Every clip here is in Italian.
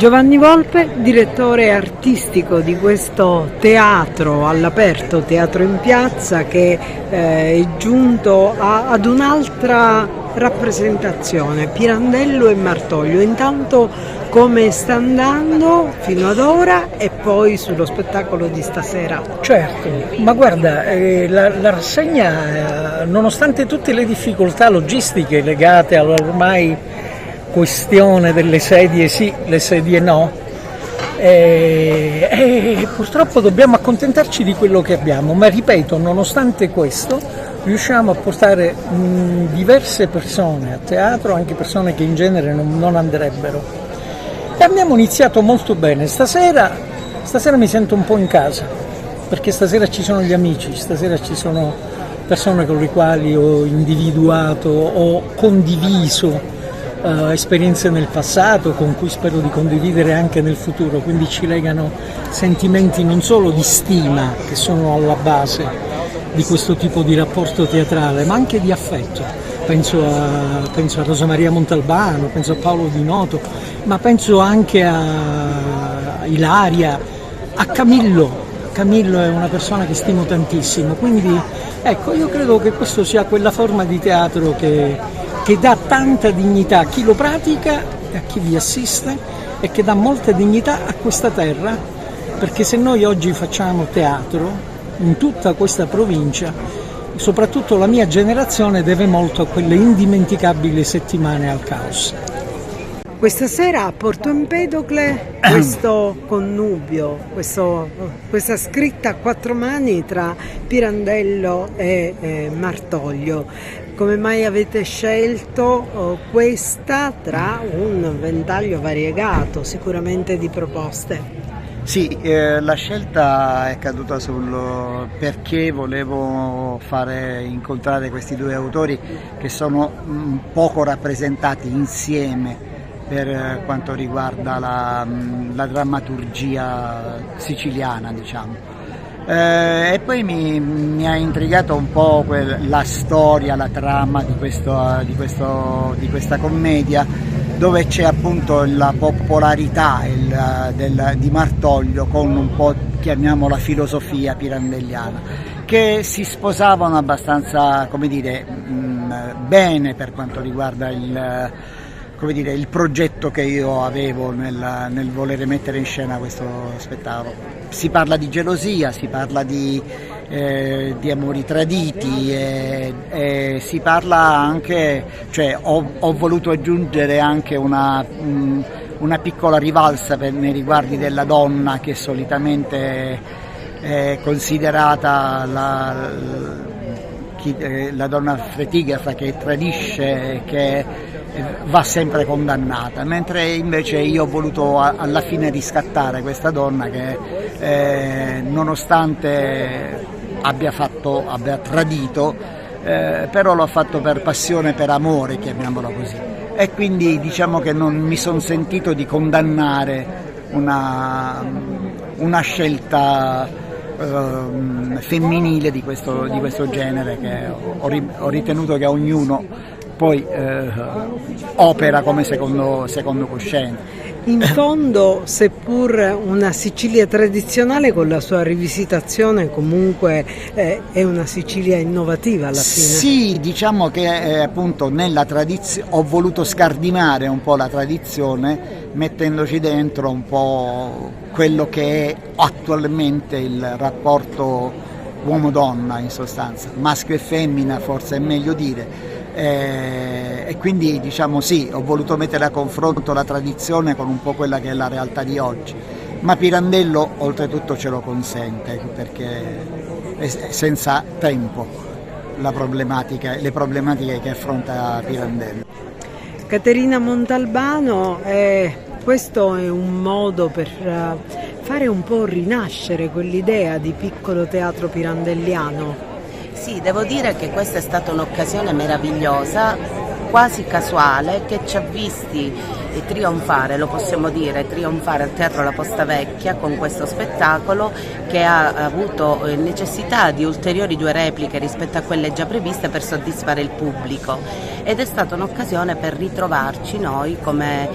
Giovanni Volpe, direttore artistico di questo teatro all'aperto, Teatro in Piazza, che è giunto ad un'altra rappresentazione, Pirandello e Martoglio. Intanto come sta andando fino ad ora e poi sullo spettacolo di stasera? Certo, ma guarda, la rassegna, nonostante tutte le difficoltà logistiche legate all'ormai questione delle sedie sì, le sedie no, purtroppo dobbiamo accontentarci di quello che abbiamo, ma ripeto, nonostante questo riusciamo a portare diverse persone a teatro, anche persone che in genere non andrebbero, e abbiamo iniziato molto bene. Stasera mi sento un po' in casa, perché stasera ci sono gli amici, stasera ci sono persone con le quali ho individuato, ho condiviso esperienze nel passato con cui spero di condividere anche nel futuro, quindi ci legano sentimenti non solo di stima, che sono alla base di questo tipo di rapporto teatrale, ma anche di affetto. Penso a Rosa Maria Montalbano, penso a Paolo Di Noto, ma penso anche a Ilaria, a Camillo. Camillo è una persona che stimo tantissimo, quindi ecco, io credo che questo sia quella forma di teatro che dà tanta dignità a chi lo pratica e a chi vi assiste, e che dà molta dignità a questa terra, perché se noi oggi facciamo teatro in tutta questa provincia, soprattutto la mia generazione deve molto a quelle indimenticabili settimane al caos. Questa sera a Porto Empedocle questo connubio, questa scritta a quattro mani tra Pirandello e Martoglio. Come mai avete scelto questa tra un ventaglio variegato sicuramente di proposte? Sì, la scelta è caduta perché volevo fare incontrare questi due autori che sono poco rappresentati insieme per quanto riguarda la drammaturgia siciliana, diciamo. E poi mi ha intrigato un po' la storia, la trama di questa commedia, dove c'è appunto la popolarità di Martoglio con un po', chiamiamola, filosofia pirandelliana, che si sposavano abbastanza, come dire, bene per quanto riguarda il progetto che io avevo nel volere mettere in scena questo spettacolo. Si parla di gelosia, si parla di amori traditi, e si parla anche, cioè ho voluto aggiungere anche una piccola rivalsa nei riguardi della donna, che solitamente è considerata la donna fretigrafa, che tradisce, che va sempre condannata, mentre invece io ho voluto alla fine riscattare questa donna che nonostante abbia tradito, però l'ho fatto per passione, per amore, chiamiamolo così, e quindi diciamo che non mi sono sentito di condannare una scelta femminile di questo genere, che ho ritenuto che ognuno poi opera come secondo coscienza. In fondo, seppur una Sicilia tradizionale, con la sua rivisitazione comunque è una Sicilia innovativa alla fine. Sì, diciamo che appunto nella tradizione ho voluto scardinare un po' la tradizione, mettendoci dentro un po' quello che è attualmente il rapporto uomo-donna, in sostanza, maschio e femmina, forse è meglio dire. E quindi diciamo sì, ho voluto mettere a confronto la tradizione con un po' quella che è la realtà di oggi, ma Pirandello oltretutto ce lo consente, perché è senza tempo le problematiche che affronta Pirandello. Caterina Montalbano, questo è un modo per fare un po' rinascere quell'idea di piccolo teatro pirandelliano. Sì, devo dire che questa è stata un'occasione meravigliosa quasi casuale che ci ha visti trionfare, lo possiamo dire, trionfare al Teatro La Posta Vecchia con questo spettacolo che ha avuto necessità di ulteriori 2 repliche rispetto a quelle già previste per soddisfare il pubblico, ed è stata un'occasione per ritrovarci noi come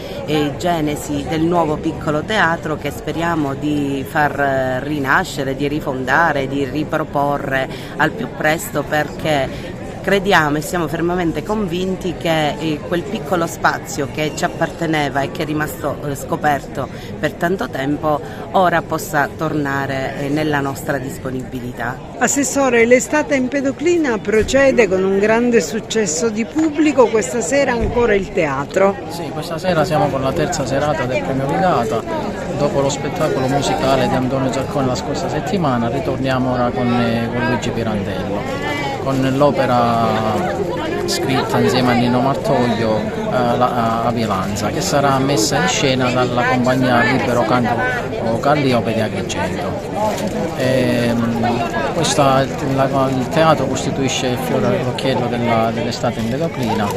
genesi del nuovo piccolo teatro che speriamo di far rinascere, di rifondare, di riproporre al più presto, perché crediamo e siamo fermamente convinti che quel piccolo spazio che ci apparteneva e che è rimasto scoperto per tanto tempo ora possa tornare nella nostra disponibilità. Assessore, l'estate in Empedoclina procede con un grande successo di pubblico, questa sera ancora il teatro. Sì, questa sera siamo con la terza serata del Premio Vigata, dopo lo spettacolo musicale di Antonio Zaccone la scorsa settimana ritorniamo ora con Luigi Pirandello, con l'opera scritta insieme a Nino Martoglio, La Violanza, che sarà messa in scena dalla compagnia Libero Canto Calliope di Agrigento. Il teatro costituisce il fiore all'occhiello dell'estate in Empedoclina.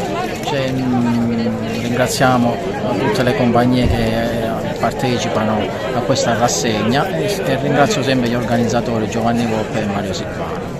Ringraziamo tutte le compagnie che partecipano a questa rassegna e ringrazio sempre gli organizzatori Giovanni Volpe e Mario Silvano.